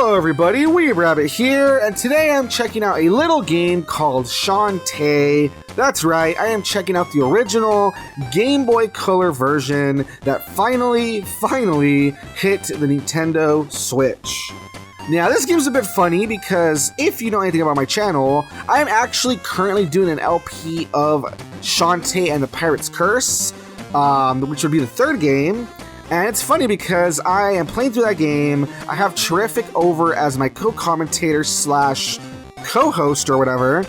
Hello everybody, Weeb Rabbit here, and today I'm checking out a little game called Shantae. That's right, I am checking out the original Game Boy Color version that finally hit the Nintendo Switch. Now, this game's a bit funny because if you know anything about my channel, I'm actually currently doing an LP of Shantae and the Pirate's Curse, which would be the third game. And it's funny because I am playing through that game. I have Terrific over as my co-commentator slash co-host or whatever.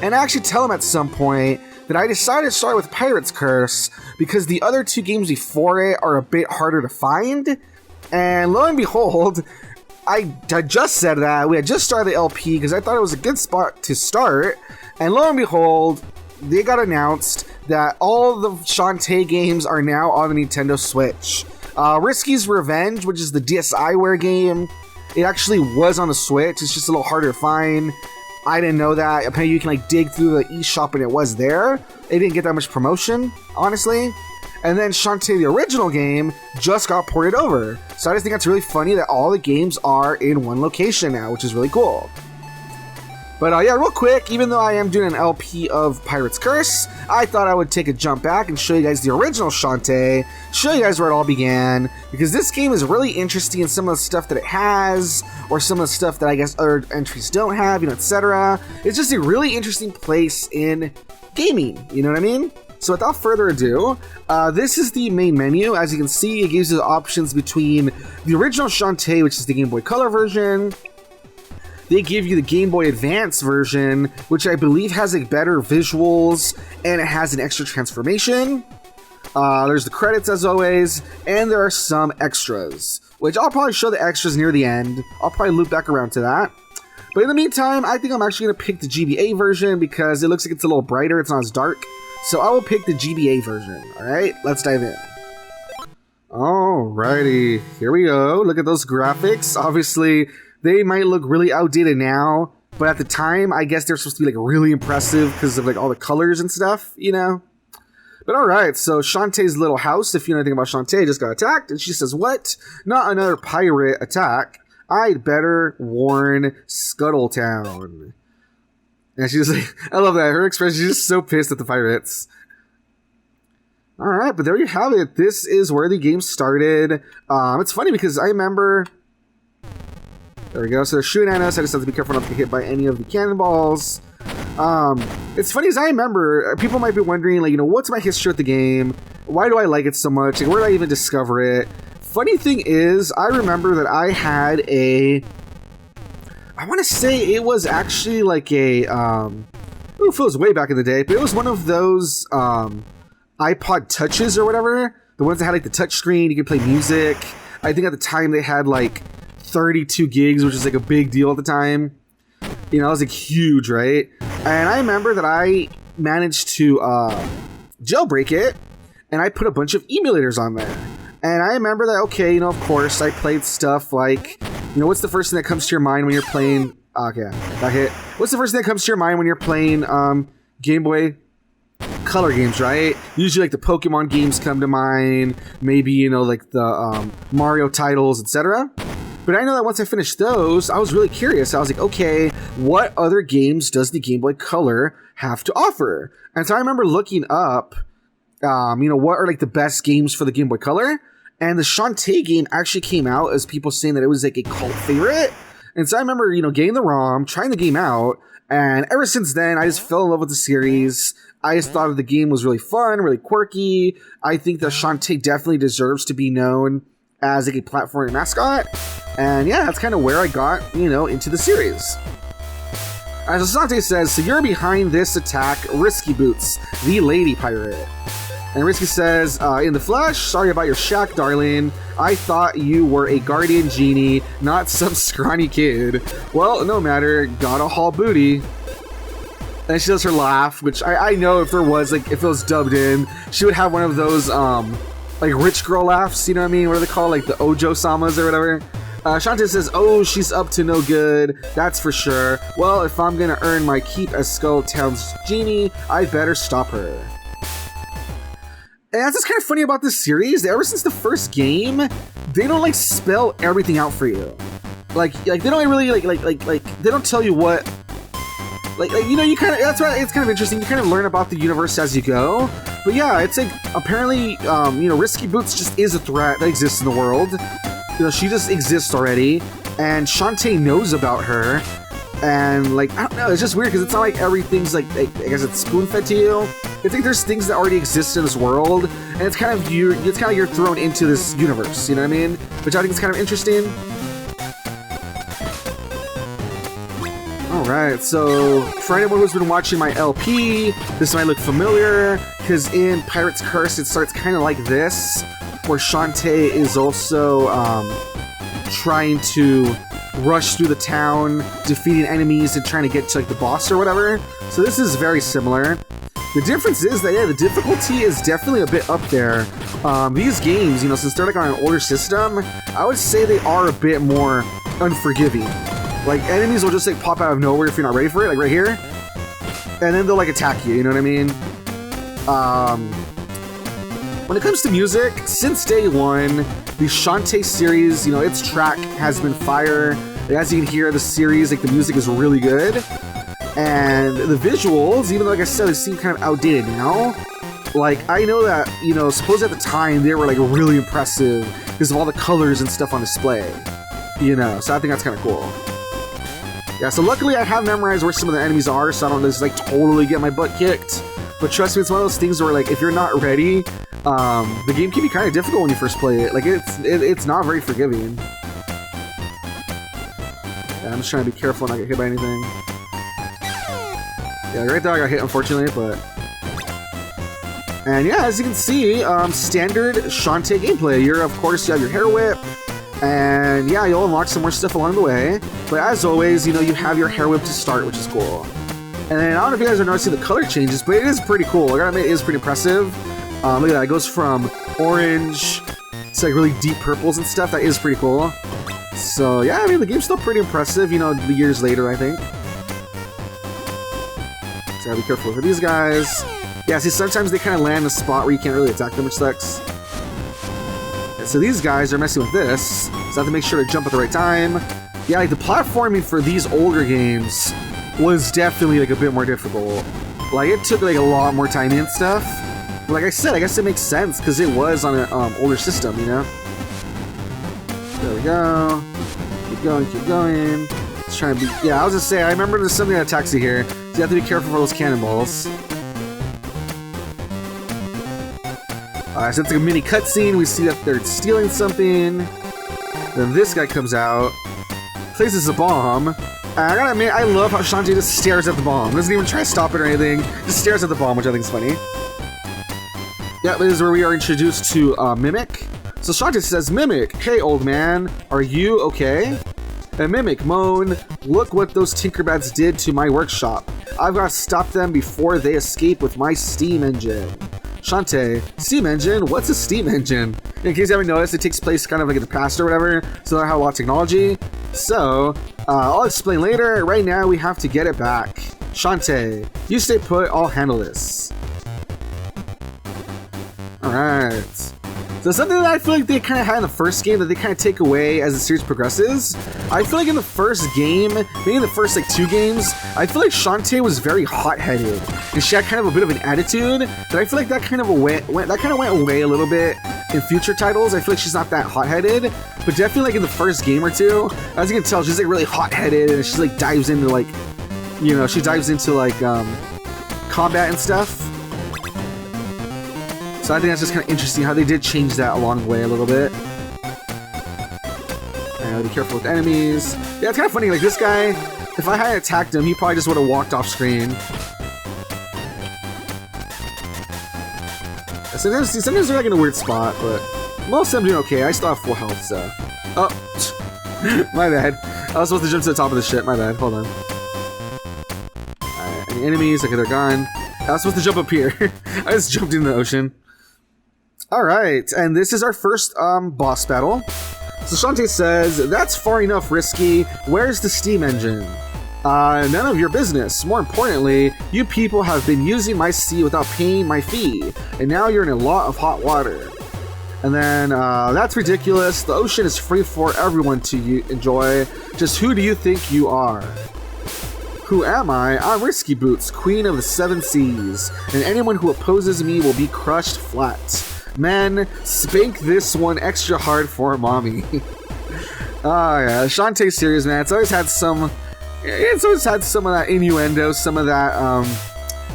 And I actually tell him at some point that I decided to start with Pirate's Curse because the other two games before it are a bit harder to find. And lo and behold, I just said that. We had just started the LP because I thought it was a good spot to start. And lo and behold, they got announced that all the Shantae games are now on the Nintendo Switch. Risky's Revenge, which is the DSiWare game, it actually was on the Switch. It's just a little harder to find. I didn't know that. Apparently you can dig through the eShop and it was there. It didn't get that much promotion, honestly. And then Shantae, the original game, just got ported over. So I just think that's really funny that all the games are in one location now, which is really cool. But yeah, real quick, even though I am doing an LP of Pirate's Curse, I thought I would take a jump back and show you guys the original Shantae, show you guys where it all began, because this game is really interesting in some of the stuff that it has, or some of the stuff that I guess other entries don't have, etc. It's just a really interesting place in gaming, you know what I mean? So without further ado, this is the main menu. As you can see, it gives you the options between the original Shantae, which is the Game Boy Color version. They give you the Game Boy Advance version, which I believe has better visuals, and it has an extra transformation. There's the credits as always, and there are some extras, which I'll probably show the extras near the end. I'll probably loop back around to that. But in the meantime, I think I'm actually going to pick the GBA version because it looks like it's a little brighter, it's not as dark. So I will pick the GBA version. Alright, let's dive in. Alrighty, here we go. Look at those graphics. Obviously, they might look really outdated now, but at the time, I guess they're supposed to be really impressive because of all the colors and stuff, you know? But alright, so Shantae's little house, if you know anything about Shantae, just got attacked, and she says, "What? Not another pirate attack. I'd better warn Scuttletown." And she's like, I love that. Her expression, she's just so pissed at the pirates. Alright, but there you have it. This is where the game started. It's funny because I remember... There we go. So they're shooting at us. I just have to be careful not to get hit by any of the cannonballs. It's funny as I remember, people might be wondering, what's my history with the game? Why do I like it so much? Where did I even discover it? Funny thing is, I remember that I had I want to say it was actually it was way back in the day, but it was one of those iPod Touches or whatever. The ones that had the touch screen, you could play music. I think at the time they had 32 gigs, which is a big deal at the time. You know, it was huge, right? And I remember that I managed to jailbreak it, and I put a bunch of emulators on there. And I remember that, okay, of course, I played stuff what's the first thing that comes to your mind when you're playing... Okay, that hit. What's the first thing that comes to your mind when you're playing Game Boy Color games, right? Usually the Pokemon games come to mind, maybe, the Mario titles, etc. But I know that once I finished those, I was really curious. I was like, okay, what other games does the Game Boy Color have to offer? And so I remember looking up, what are the best games for the Game Boy Color? And the Shantae game actually came out as people saying that it was a cult favorite. And so I remember, getting the ROM, trying the game out, and ever since then, I just fell in love with the series. I just thought the game was really fun, really quirky. I think that Shantae definitely deserves to be known as a platforming mascot. And yeah, that's kind of where I got, into the series. As Shantae says, "So you're behind this attack, Risky Boots, the lady pirate." And Risky says, "In the flesh, sorry about your shack, darling. I thought you were a guardian genie, not some scrawny kid. Well, no matter, gotta haul booty." And she does her laugh, which I know if there was, if it was dubbed in, she would have one of those, rich girl laughs, you know what I mean? What are they called? The Ojo-samas or whatever. Shantae says, "Oh, she's up to no good, that's for sure. Well, if I'm gonna earn my keep as Scuttletown's genie, I better stop her." And that's what's kind of funny about this series. Ever since the first game, they don't spell everything out for you. like they don't really they don't tell you what. Like you know, you kind of, that's why it's kind of interesting. You kind of learn about the universe as you go. But yeah, it's like apparently, you know, Risky Boots just is a threat that exists in the world. You know, she just exists already, and Shantae knows about her. And like, I don't know, it's just weird because it's not like everything's like I guess it's spoon-fed to you. It's like there's things that already exist in this world, and it's kind of you're thrown into this universe. You know what I mean? Which I think is kind of interesting. Alright, so for anyone who's been watching my LP, this might look familiar, because in Pirate's Curse it starts kind of like this, where Shantae is also trying to rush through the town, defeating enemies and trying to get to like the boss or whatever. So this is very similar. The difference is that, yeah, the difficulty is definitely a bit up there. These games, you know, since they're like on an older system, I would say they are a bit more unforgiving. Like, enemies will just like pop out of nowhere if you're not ready for it, like right here. And then they'll like attack you know what I mean? When it comes to music, since day one, the Shantae series, you know, its track has been fire. As you can hear, the series, like the music is really good. And the visuals, even though like I said, they seem kind of outdated now. Like, I know that, you know, suppose at the time they were like really impressive because of all the colors and stuff on display. You know, so I think that's kind of cool. Yeah, so luckily I have memorized where some of the enemies are, so I don't just like totally get my butt kicked. But trust me, it's one of those things where like if you're not ready, the game can be kind of difficult when you first play it. Like it's not very forgiving. Yeah, I'm just trying to be careful and not get hit by anything. Yeah, right there I got hit unfortunately, but... And yeah, as you can see, standard Shantae gameplay. Of course, you have your hair whip. And yeah, you'll unlock some more stuff along the way. But as always, you know, you have your hair whip to start, which is cool. And then, I don't know if you guys are noticing the color changes, but it is pretty cool. I gotta admit, it is pretty impressive. Look at that, it goes from orange to like really deep purples and stuff. That is pretty cool. So yeah, I mean, the game's still pretty impressive, you know, years later, I think. So gotta be careful for these guys. Yeah, see, sometimes they kind of land in a spot where you can't really attack them, which sucks. So these guys are messing with this, so I have to make sure to jump at the right time. Yeah, like the platforming for these older games was definitely like a bit more difficult. Like it took like a lot more time and stuff. But like I said, I guess it makes sense because it was on an older system, you know? There we go. Keep going, keep going. Just trying to be... Yeah, I was just saying, I remember there's something that attacks you here, so you have to be careful for those cannonballs. So it's like a mini cutscene. We see that they're stealing something. Then this guy comes out, places a bomb. And I gotta admit, I love how Shantae just stares at the bomb. Doesn't even try to stop it or anything. Just stares at the bomb, which I think is funny. Yeah, this is where we are introduced to Mimic. So Shantae says, Mimic, hey old man, are you okay? And Mimic moan, look what those Tinkerbats did to my workshop. I've got to stop them before they escape with my steam engine. Shantae, steam engine? What's a steam engine? In case you haven't noticed, it takes place kind of like in the past or whatever, so they have a lot of technology. So, I'll explain later. Right now, we have to get it back. Shantae, you stay put, I'll handle this. Alright. So something that I feel like they kind of had in the first game that they kind of take away as the series progresses. I feel like in the first game, maybe in the first like 2 games, I feel like Shantae was very hot-headed, and she had kind of a bit of an attitude. But I feel like that kind of went away a little bit in future titles. I feel like she's not that hot-headed, but definitely like in the first game or 2, as you can tell, she's like really hot-headed, and she like dives into like, you know, she dives into like combat and stuff. So I think that's just kind of interesting how they did change that along the way a little bit. And be careful with enemies. Yeah, it's kind of funny, like this guy, if I hadn't attacked him, he probably just would have walked off screen. Sometimes they're like in a weird spot, but most of them doing okay. I still have full health, so... Oh! My bad. I was supposed to jump to the top of the ship, my bad. Hold on. Alright, any enemies? Okay, they're gone. I was supposed to jump up here. I just jumped into the ocean. Alright, and this is our first boss battle. So Shantae says, that's far enough, Risky. Where's the steam engine? None of your business. More importantly, you people have been using my sea without paying my fee, and now you're in a lot of hot water. And then, that's ridiculous. The ocean is free for everyone to enjoy. Just who do you think you are? Who am I? I'm Risky Boots, Queen of the Seven Seas. And anyone who opposes me will be crushed flat. Men, spank this one extra hard for mommy. Oh yeah, Shantae series, man. It's always had some of that innuendo, some of that,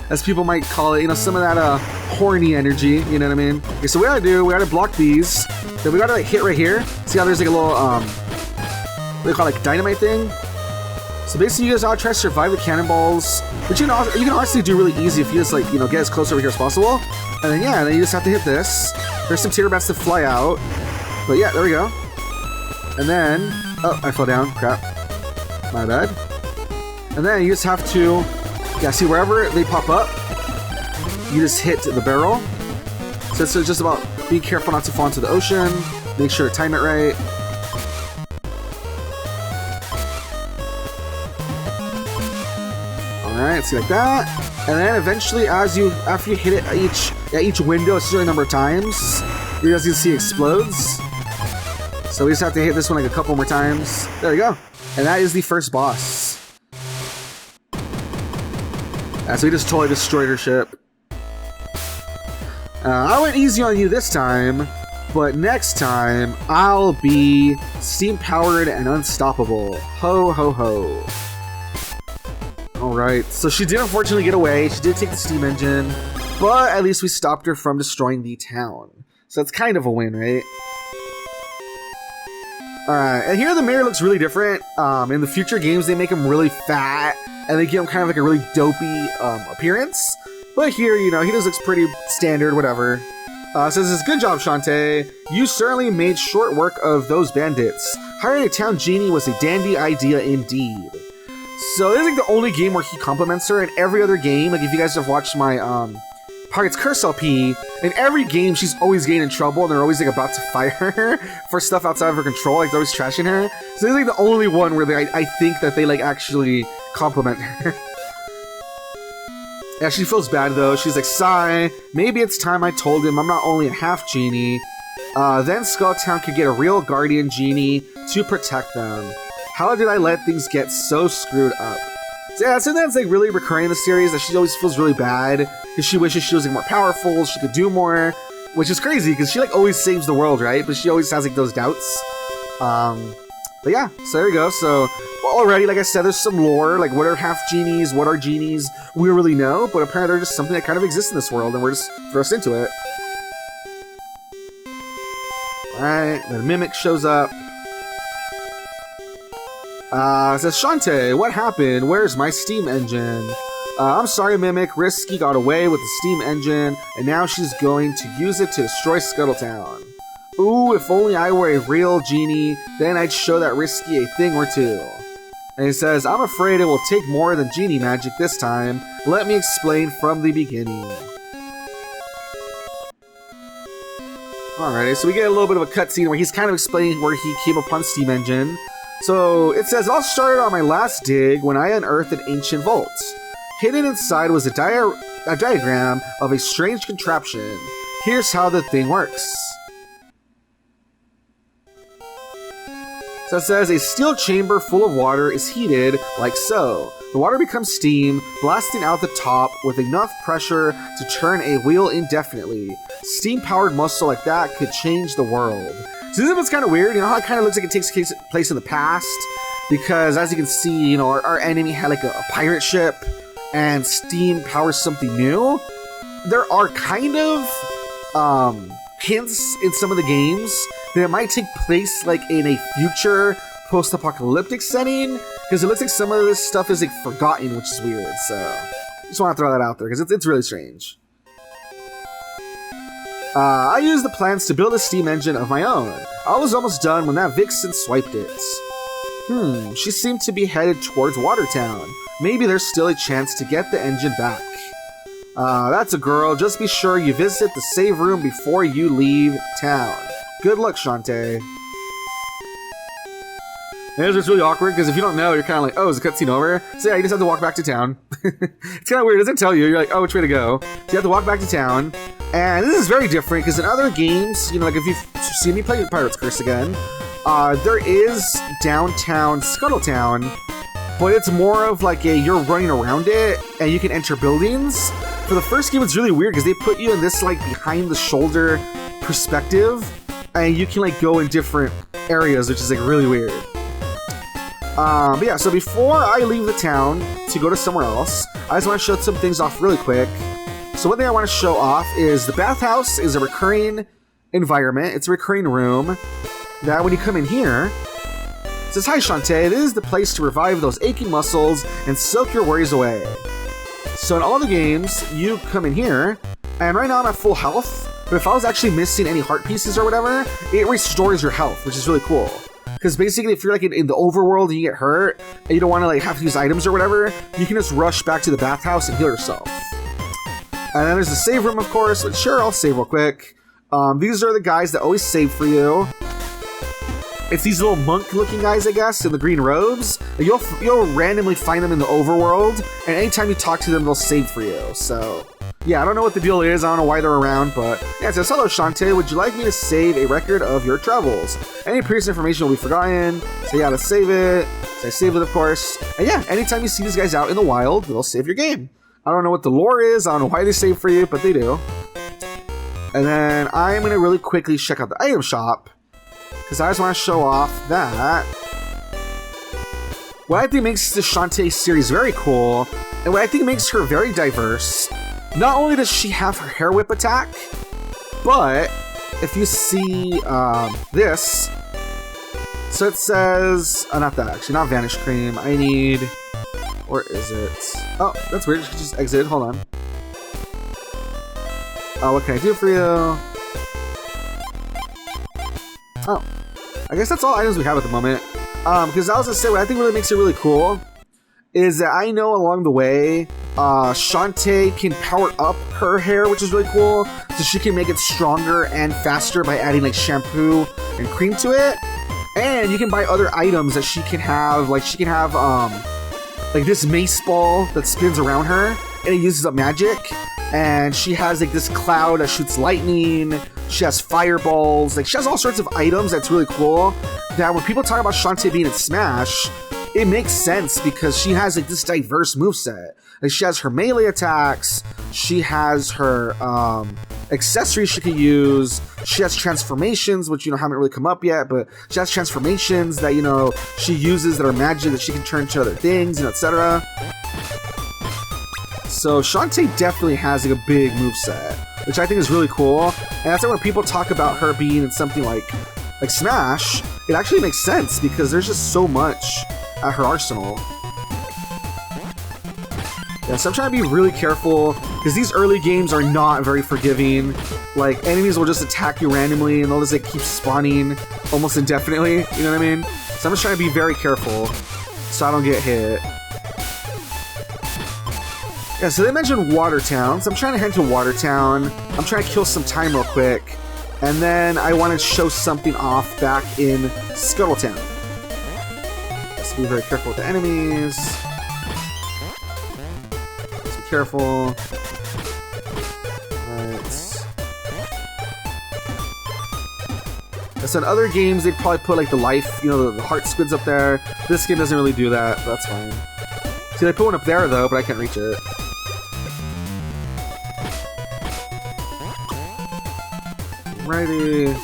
as people might call it, you know, some of that horny energy, you know what I mean? Okay, so we gotta block these. Then we gotta like hit right here. See how there's like a little what do they call it, like dynamite thing? So basically you guys all try to survive the cannonballs, which you can honestly do really easy if you just like, you know, get as close over here as possible. And then yeah, then you just have to hit this. There's some tear bats that fly out. But yeah, there we go. And then, oh, I fell down, crap. My bad. And then you just have to, yeah, see wherever they pop up, you just hit the barrel. So it's just about being careful not to fall into the ocean, make sure to time it right. Alright, see like that. And then eventually after you hit it at each window a certain number of times, you guys can see it explodes. So we just have to hit this one like a couple more times. There we go. And that is the first boss. So we just totally destroyed her ship. I went easy on you this time, but next time I'll be steam-powered and unstoppable. Ho, ho, ho. Alright, so she did unfortunately get away. She did take the steam engine, but at least we stopped her from destroying the town. So that's kind of a win, right? Alright, and here the mayor looks really different. In the future games, they make him really fat, and they give him kind of like a really dopey appearance. But here, you know, he just looks pretty standard, whatever. Says, good job, Shantae. You certainly made short work of those bandits. Hiring a town genie was a dandy idea indeed. So this is like the only game where he compliments her. In every other game, like if you guys have watched my Pirate's Curse LP, in every game she's always getting in trouble and they're always like about to fire her for stuff outside of her control, like they're always trashing her. So this is like the only one where I think that they like actually compliment her. Yeah, she feels bad though. She's like, sigh, maybe it's time I told him I'm not only a half genie. Then Skulltown could get a real guardian genie to protect them. How did I let things get so screwed up? So yeah, so that's like really recurring in the series, that she always feels really bad because she wishes she was like more powerful, she could do more, which is crazy because she like always saves the world, right? But she always has like those doubts. But yeah, so there we go. So already, like I said, there's some lore, like what are half genies, what are genies, we don't really know, but apparently they're just something that kind of exists in this world and we're just thrust into it. Alright, then Mimic shows up. It says, Shantae, what happened? Where's my steam engine? I'm sorry, Mimic. Risky got away with the steam engine, and now she's going to use it to destroy Scuttletown. Ooh, if only I were a real genie, then I'd show that Risky a thing or two. And he says, I'm afraid it will take more than genie magic this time. Let me explain from the beginning. Alrighty, so we get a little bit of a cutscene where he's kind of explaining where he came upon steam engine. So it says, all started on my last dig when I unearthed an ancient vault. Hidden inside was a diagram of a strange contraption. Here's how the thing works. So it says, a steel chamber full of water is heated like so. The water becomes steam, blasting out the top with enough pressure to turn a wheel indefinitely. Steam-powered muscle like that could change the world. So this is what's kind of weird, you know how it kind of looks like it takes place in the past? Because as you can see, you know, our enemy had like a pirate ship, and steam powers something new. There are kind of hints in some of the games that it might take place like in a future post-apocalyptic setting, because it looks like some of this stuff is like forgotten, which is weird. So just want to throw that out there because it's really strange. I used the plans to build a steam engine of my own. I was almost done when that vixen swiped it. She seemed to be headed towards Watertown. Maybe there's still a chance to get the engine back. That's a girl. Just be sure you visit the save room before you leave town. Good luck, Shantae. And it's just really awkward because if you don't know, you're kind of like, oh, is the cutscene over? So yeah, you just have to walk back to town. It's kind of weird. It doesn't tell you. You're like, oh, which way to go? So you have to walk back to town. And this is very different because in other games, you know, like if you've seen me play Pirate's Curse again, there is downtown Scuttletown, but it's more of like you're running around it and you can enter buildings. For the first game, it's really weird because they put you in this like behind the shoulder perspective and you can like go in different areas, which is like really weird. But yeah, so before I leave the town to go to somewhere else, I just want to show some things off really quick. So one thing I want to show off is the bathhouse is a recurring environment. It's a recurring room that when you come in here, it says, "Hi Shantae, this is the place to revive those aching muscles and soak your worries away." So in all the games, you come in here, and right now I'm at full health, but if I was actually missing any heart pieces or whatever, it restores your health, which is really cool. Because basically, if you're like in the overworld and you get hurt, and you don't want to like have to use items or whatever, you can just rush back to the bathhouse and heal yourself. And then there's the save room, of course, but sure, I'll save real quick. These are the guys that always save for you. It's these little monk-looking guys, I guess, in the green robes. You'll randomly find them in the overworld, and anytime you talk to them, they'll save for you. So, yeah, I don't know what the deal is. I don't know why they're around, but yeah, it says, "Hello, Shantae. Would you like me to save a record of your travels? Any previous information will be forgotten." So yeah, let's save it. So I save it, of course. And yeah, anytime you see these guys out in the wild, they'll save your game. I don't know what the lore is. I don't know why they save for you, but they do. And then I'm going to really quickly check out the item shop, because I just want to show off that what I think makes the Shantae series very cool, and what I think makes her very diverse. Not only does she have her hair whip attack, but if you see this, so it says, not that actually, not Vanish Cream. I need, where is it? Oh, that's weird. She just exited. Hold on. What can I do for you? Oh, I guess that's all items we have at the moment. Because I was gonna say, what I think really makes it really cool is that I know along the way, Shantae can power up her hair, which is really cool. So she can make it stronger and faster by adding like shampoo and cream to it. And you can buy other items that she can have. Like she can have like this mace ball that spins around her and it uses up magic. And she has like this cloud that shoots lightning. She has fireballs. Like she has all sorts of items that's really cool. That when people talk about Shantae being in Smash, it makes sense because she has like this diverse moveset. Like she has her melee attacks. She has her accessories she can use. She has transformations, which, you know, haven't really come up yet, but she has transformations that, you know, she uses that are magic that she can turn to other things, you know, etc. So Shantae definitely has like a big moveset, which I think is really cool. And that's why when people talk about her being in something like Smash, it actually makes sense because there's just so much at her arsenal. Yeah, so I'm trying to be really careful because these early games are not very forgiving. Like enemies will just attack you randomly and they'll just like keep spawning almost indefinitely. You know what I mean? So I'm just trying to be very careful so I don't get hit. Yeah, so they mentioned Watertown, so I'm trying to head to Watertown. I'm trying to kill some time real quick. And then I want to show something off back in Scuttletown. Let's be very careful with the enemies. Let's be careful. Right. So in other games, they'd probably put like the life, you know, the heart squids up there. This game doesn't really do that, but that's fine. See, they put one up there though, but I can't reach it. Alrighty.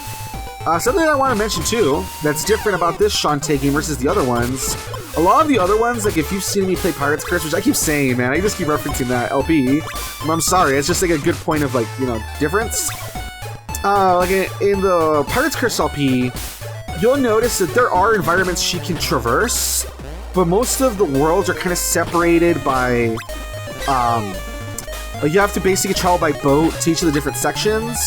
Something I want to mention too, that's different about this Shantae game versus the other ones. A lot of the other ones, like if you've seen me play Pirate's Curse, which I keep saying, man, I just keep referencing that LP. I'm sorry, it's just like a good point of like, you know, difference. Like in the Pirate's Curse LP, you'll notice that there are environments she can traverse, but most of the worlds are kind of separated by, you have to basically travel by boat to each of the different sections.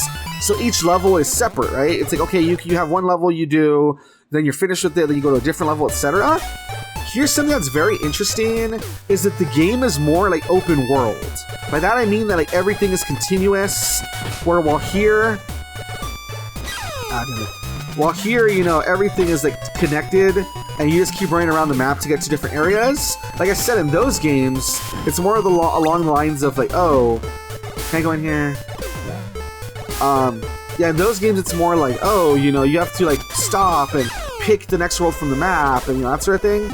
So each level is separate, right? It's like, okay, you have one level you do, then you're finished with it, then you go to a different level, etc. Here's something that's very interesting, is that the game is more like open world. By that I mean that like everything is continuous, where while here, you know, everything is like connected. and you just keep running around the map to get to different areas. Like I said, in those games, it's more of the along the lines of like, oh, can I go in here? Yeah, in those games, it's more like, oh, you know, you have to like stop and pick the next world from the map and you know, that sort of thing.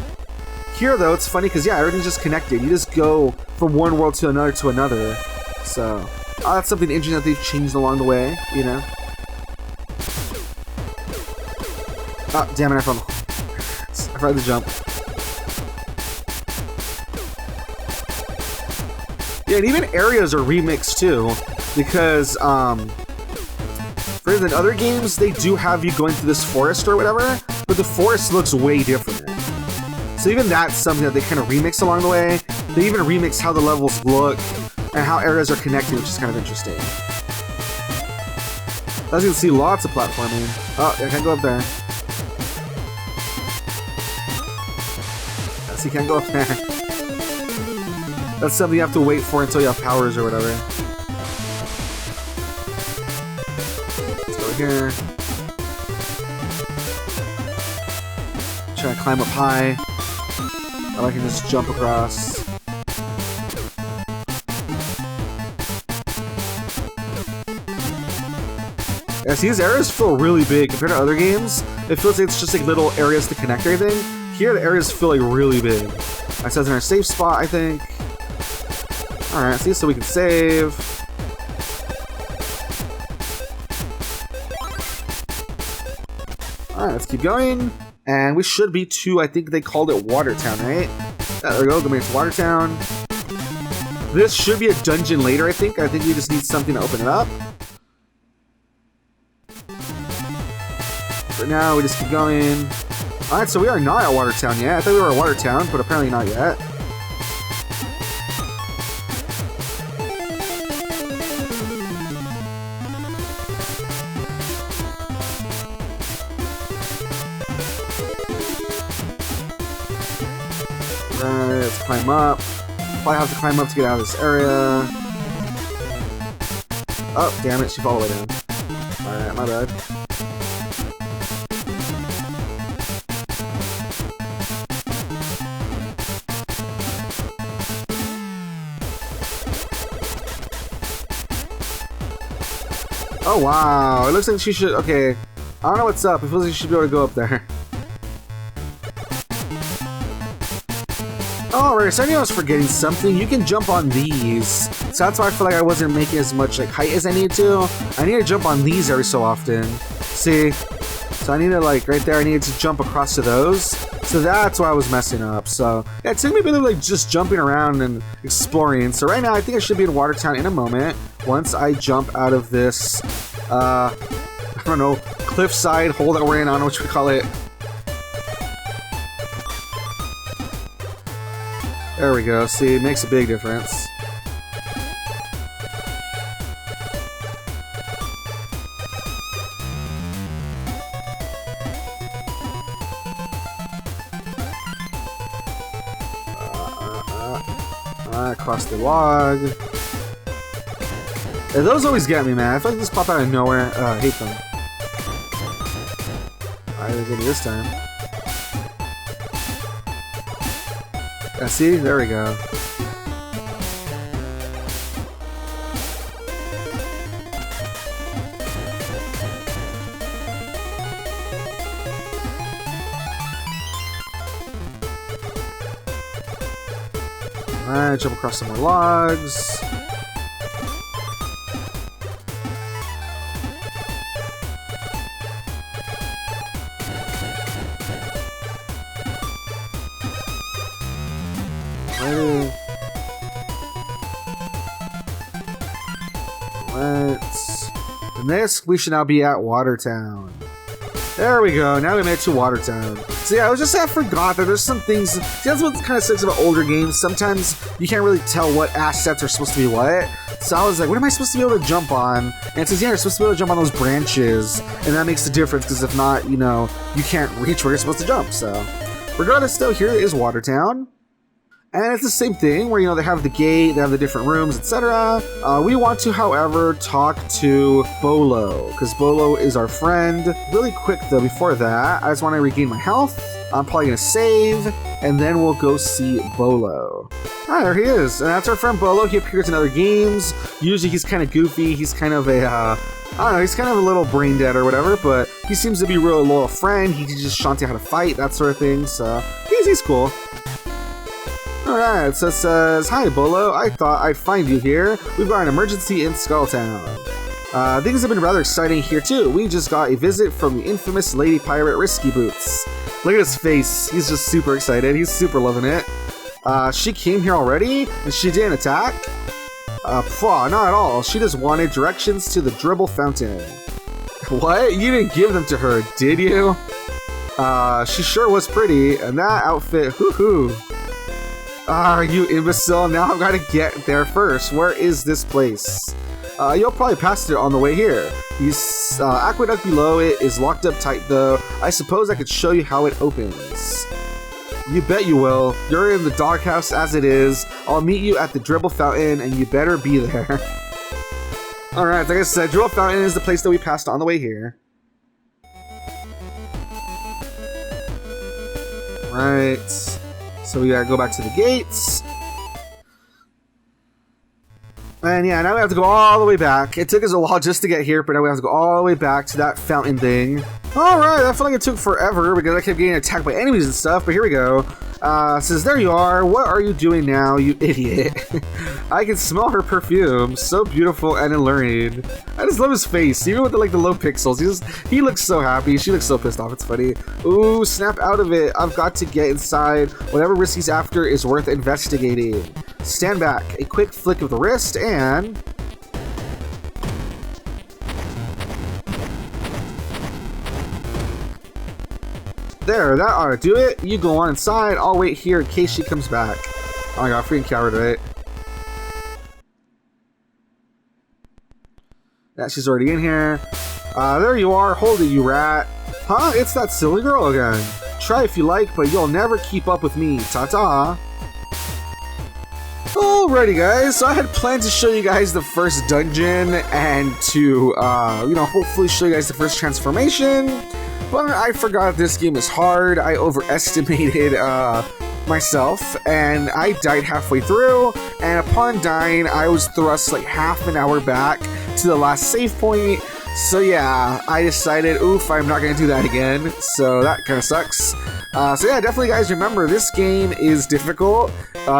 Here, though, it's funny because, yeah, everything's just connected. You just go from one world to another to another. So, that's something interesting that they've changed along the way, you know? Oh, damn it, I forgot to jump. Yeah, and even areas are remixed, too. Because, for instance, in other games, they do have you going through this forest or whatever, but the forest looks way different. So even that's something that they kind of remix along the way. They even remix how the levels look and how areas are connected, which is kind of interesting. As you can see, lots of platforming. Oh, I can't go up there. Yes, you can't go up there. That's something you have to wait for until you have powers or whatever. Let's go here. Try to climb up high. Or I can just jump across. Yeah, see, these areas feel really big compared to other games. It feels like it's just like little areas to connect everything. Here, the areas feel like really big. That says in our safe spot, I think. Alright, see, so we can save. Alright, let's keep going. And we should be to, I think they called it Watertown, right? There we go, go to Watertown. This should be a dungeon later, I think. I think we just need something to open it up. For now, we just keep going. Alright, so we are not at Watertown yet. I thought we were at Watertown, but apparently not yet. Let's climb up. Probably have to climb up to get out of this area. Oh, damn it, she fell all the way down. Alright, my bad. Oh, wow. It looks like she should... Okay. I don't know what's up. It feels like she should be able to go up there. Oh, right. So I knew I was forgetting something. You can jump on these. So that's why I feel like I wasn't making as much like height as I need to. I need to jump on these every so often. See? So I need to, like, right there, I needed to jump across to those. So that's why I was messing up. So, yeah, it took me a bit of, like, just jumping around and exploring. So right now, I think I should be in Watertown in a moment. Once I jump out of this, I don't know, cliffside hole that we're in. I don't know what you would call it. There we go. See, it makes a big difference. Across the log. Yeah, those always get me, man. I feel like they just pop out of nowhere. I hate them. Alright, they're good this time. Yeah, see? There we go. Alright, jump across some more logs. And this, we should now be at Watertown. There we go, now we made it to Watertown. So yeah, I forgot that there's some things, see, that's what kind of sucks about older games. Sometimes you can't really tell what assets are supposed to be what. So I was like, what am I supposed to be able to jump on? And it says, yeah, you're supposed to be able to jump on those branches. And that makes the difference, because if not, you know, you can't reach where you're supposed to jump. So regardless, though, here is Watertown. And it's the same thing where, you know, they have the gate, they have the different rooms, etc. We want to, however, talk to Bolo, because Bolo is our friend. Really quick, though, before that, I just want to regain my health. I'm probably going to save, and then we'll go see Bolo. Ah, there he is. And that's our friend Bolo. He appears in other games. Usually he's kind of goofy. He's kind of a, I don't know, he's kind of a little brain dead or whatever, but he seems to be a real loyal friend. He teaches Shantae how to fight, that sort of thing, so he's cool. Alright, so it says, "Hi Bolo, I thought I'd find you here. We've got an emergency in Skulltown. Things have been rather exciting here too. We just got a visit from the infamous Lady Pirate Risky Boots." Look at his face, he's just super excited, he's super loving it. She came here already, and she didn't attack? Not at all, she just wanted directions to the Dribble Fountain. What? You didn't give them to her, did you? She sure was pretty, and that outfit, hoo-hoo. You imbecile, now I've got to get there first. Where is this place? You'll probably pass it on the way here. The aqueduct below it is locked up tight though. I suppose I could show you how it opens. You bet you will. You're in the doghouse as it is. I'll meet you at the Dribble Fountain and you better be there. Alright, like I said, Dribble Fountain is the place that we passed on the way here. Right. So we gotta go back to the gates. And yeah, now we have to go all the way back. It took us a while just to get here, but now we have to go all the way back to that fountain thing. Alright, I feel like it took forever because I kept getting attacked by enemies and stuff, but here we go. Says, "There you are. What are you doing now, you idiot?" I can smell her perfume. So beautiful and alluring. I just love his face, even with the low pixels. He looks so happy. She looks so pissed off. It's funny. Ooh, snap out of it. I've got to get inside. Whatever risk he's after is worth investigating. Stand back. A quick flick of the wrist and... There, that ought to do it. You go on inside. I'll wait here in case she comes back. Oh my god, freaking coward, right? Yeah, she's already in here. There you are. Hold it, you rat. Huh? It's that silly girl again. Try if you like, but you'll never keep up with me. Ta-ta. Alrighty, guys. So I had planned to show you guys the first dungeon and to, hopefully show you guys the first transformation. But I forgot this game is hard. I overestimated myself, and I died halfway through. And upon dying, I was thrust like half an hour back to the last save point. So yeah, I decided, oof, I'm not gonna do that again. So that kind of sucks. So yeah, definitely, guys, remember this game is difficult.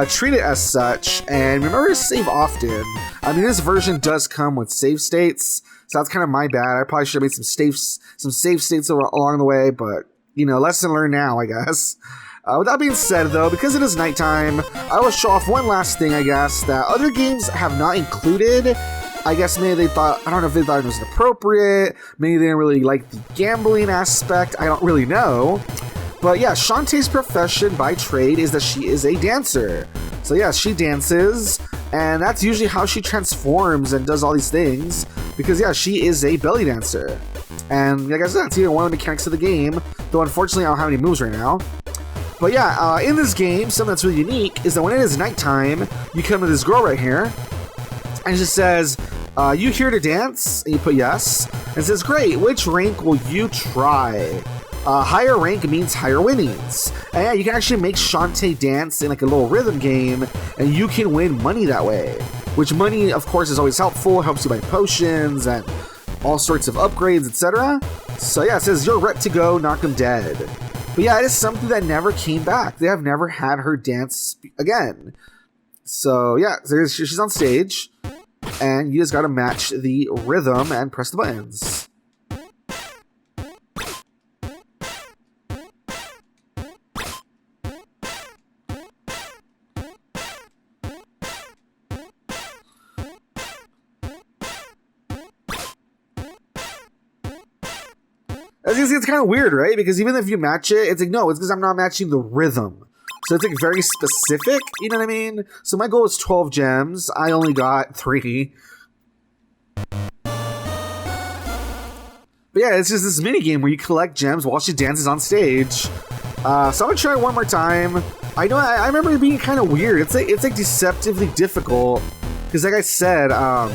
Treat it as such, and remember to save often. I mean, this version does come with save states. So that's kind of my bad. I probably should have made some save states along the way, but, you know, lesson learned now, I guess. With that being said, though, because it is nighttime, I will show off one last thing, I guess, that other games have not included. I guess maybe they thought, I don't know if they thought it was appropriate, maybe they didn't really like the gambling aspect, I don't really know. But yeah, Shantae's profession by trade is that she is a dancer. So yeah, she dances, and that's usually how she transforms and does all these things. Because yeah, she is a belly dancer. And like I said, that's even one of the mechanics of the game, though unfortunately I don't have any moves right now. But yeah, in this game, something that's really unique is that when it is nighttime, you come to this girl right here, and it just says, you here to dance? And you put yes. And it says, great, which rank will you try? Higher rank means higher winnings. And yeah, you can actually make Shantae dance in like a little rhythm game, and you can win money that way. Which money, of course, is always helpful, helps you buy potions and all sorts of upgrades, etc. So yeah, it says, you're ready to go, knock them dead. But yeah, it is something that never came back. They have never had her dance again. So yeah, so she's on stage, and you just gotta match the rhythm and press the buttons. As you can see, it's kind of weird, right? Because even if you match it, it's like, no, it's because I'm not matching the rhythm. So it's like very specific, you know what I mean? So my goal was 12 gems. I only got 3. But yeah, it's just this mini game where you collect gems while she dances on stage. So I'm gonna try it one more time. I know, I remember it being kind of weird. It's like deceptively difficult. Because like I said, I'm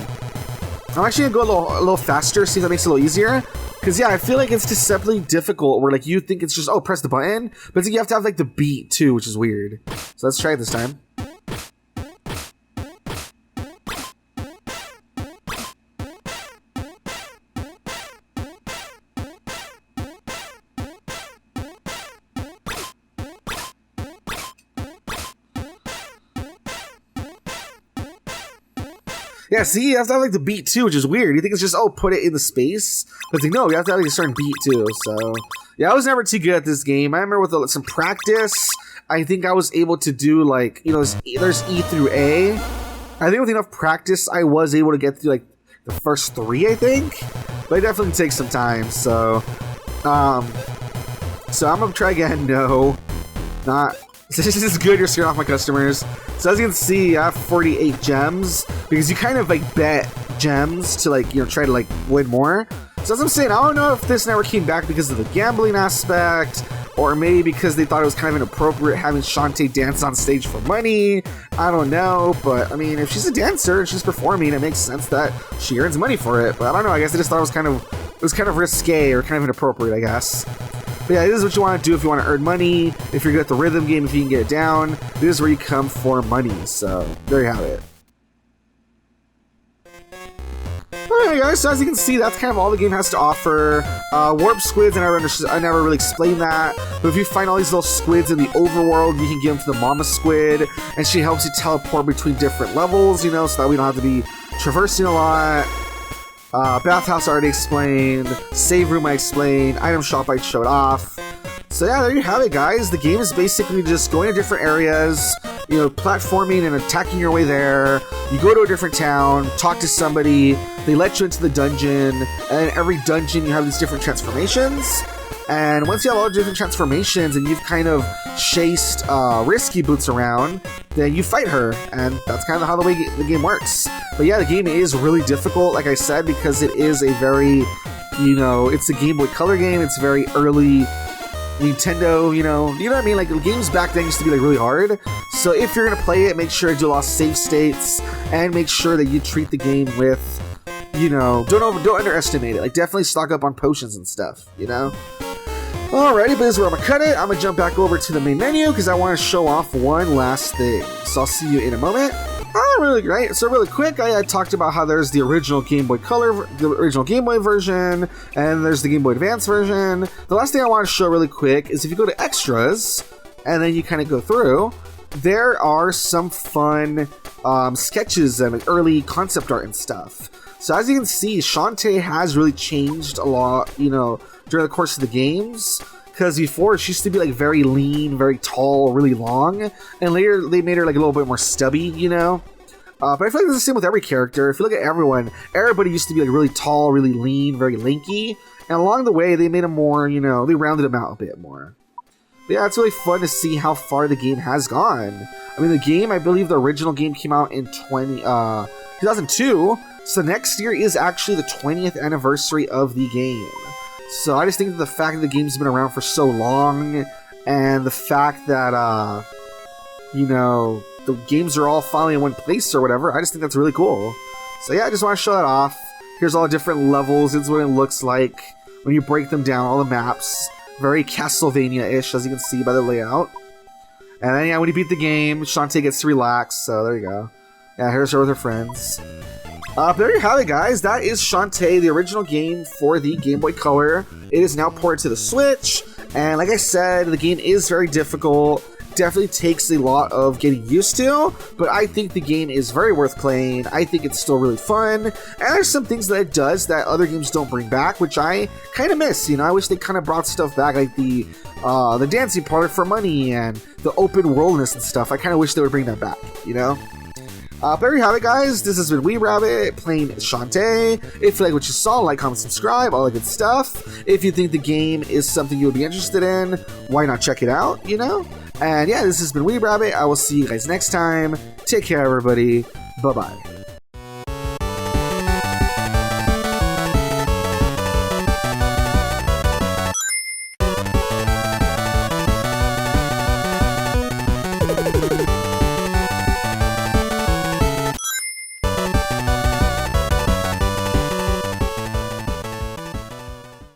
actually gonna go a little faster, see if that makes it a little easier. Because yeah, I feel like it's deceptively difficult where like you think it's just, oh, press the button. But it's like you have to have like the beat too, which is weird. So let's try it this time. Yeah, see, you have to have like the beat too, which is weird. You think it's just, oh, put it in the space? But it's like, no, you have to have like a certain beat too. So yeah, I was never too good at this game. I remember with some practice, I think I was able to do like, you know, there's E through A. I think with enough practice, I was able to get through like the first 3, I think. But it definitely takes some time. So I'm gonna try again. No, not. This is good. You're scaring off my customers. So as you can see, I have 48 gems because you kind of like bet gems to like, you know, try to like win more. So as I'm saying, I don't know if this never came back because of the gambling aspect, or maybe because they thought it was kind of inappropriate having Shantae dance on stage for money. I don't know, but I mean, if she's a dancer and she's performing, it makes sense that she earns money for it. But I don't know. I guess I just thought it was kind of risque or kind of inappropriate, I guess. But yeah, this is what you want to do if you want to earn money. If you're good at the rhythm game, if you can get it down, this is where you come for money. So there you have it. Alright guys, so as you can see, that's kind of all the game has to offer. Warp squids, I never really explained that. But if you find all these little squids in the overworld, you can give them to the mama squid. And she helps you teleport between different levels, you know, so that we don't have to be traversing a lot. Bathhouse I already explained. Save room I explained. Item shop I showed off. So yeah, there you have it, guys. The game is basically just going to different areas, you know, platforming and attacking your way there. You go to a different town, talk to somebody, they let you into the dungeon, and every dungeon you have these different transformations. And once you have all the different transformations and you've kind of chased Risky Boots around, then you fight her, and that's kind of how the game works. But yeah, the game is really difficult, like I said, because it is a very, you know, it's a Game Boy Color game. It's very early Nintendo, you know what I mean? Like, the games back then used to be like really hard. So if you're gonna play it, make sure to do a lot of save states, and make sure that you treat the game with, you know, don't underestimate it. Like, definitely stock up on potions and stuff, you know? Alrighty, but this is where I'm gonna cut it. I'm gonna jump back over to the main menu because I want to show off one last thing. So I'll see you in a moment. Really great. So really quick, I talked about how there's the original Game Boy Color, the original Game Boy version, and there's the Game Boy Advance version. The last thing I want to show really quick is if you go to extras, and then you kind of go through, there are some fun sketches and early concept art and stuff. So as you can see, Shantae has really changed a lot, you know, during the course of the games. Because before, she used to be like very lean, very tall, really long, and later they made her like a little bit more stubby, you know? But I feel like it's the same with every character. If you look at everyone, everybody used to be like really tall, really lean, very lanky, and along the way they made them more, you know, they rounded them out a bit more. But yeah, it's really fun to see how far the game has gone. I mean, the game, I believe the original game came out in 2002, so next year is actually the 20th anniversary of the game. So I just think that the fact that the game's been around for so long, and the fact that, you know, the games are all finally in one place or whatever, I just think that's really cool. So yeah, I just want to show that off. Here's all the different levels. It's what it looks like when you break them down, all the maps. Very Castlevania-ish, as you can see by the layout. And then, yeah, when you beat the game, Shantae gets to relax, so there you go. Yeah, here's her with her friends. There you have it, guys. That is Shantae, the original game for the Game Boy Color. It is now ported to the Switch, and like I said, the game is very difficult. Definitely takes a lot of getting used to, but I think the game is very worth playing. I think it's still really fun, and there's some things that it does that other games don't bring back, which I kind of miss. You know, I wish they kind of brought stuff back, like the dancing part for money and the open worldness and stuff. I kind of wish they would bring that back, you know? But there you have it, guys. This has been Weeb Rabbit playing Shantae. If you like what you saw, like, comment, subscribe, all that good stuff. If you think the game is something you would be interested in, why not check it out, you know? And yeah, this has been Weeb Rabbit. I will see you guys next time. Take care, everybody. Bye-bye.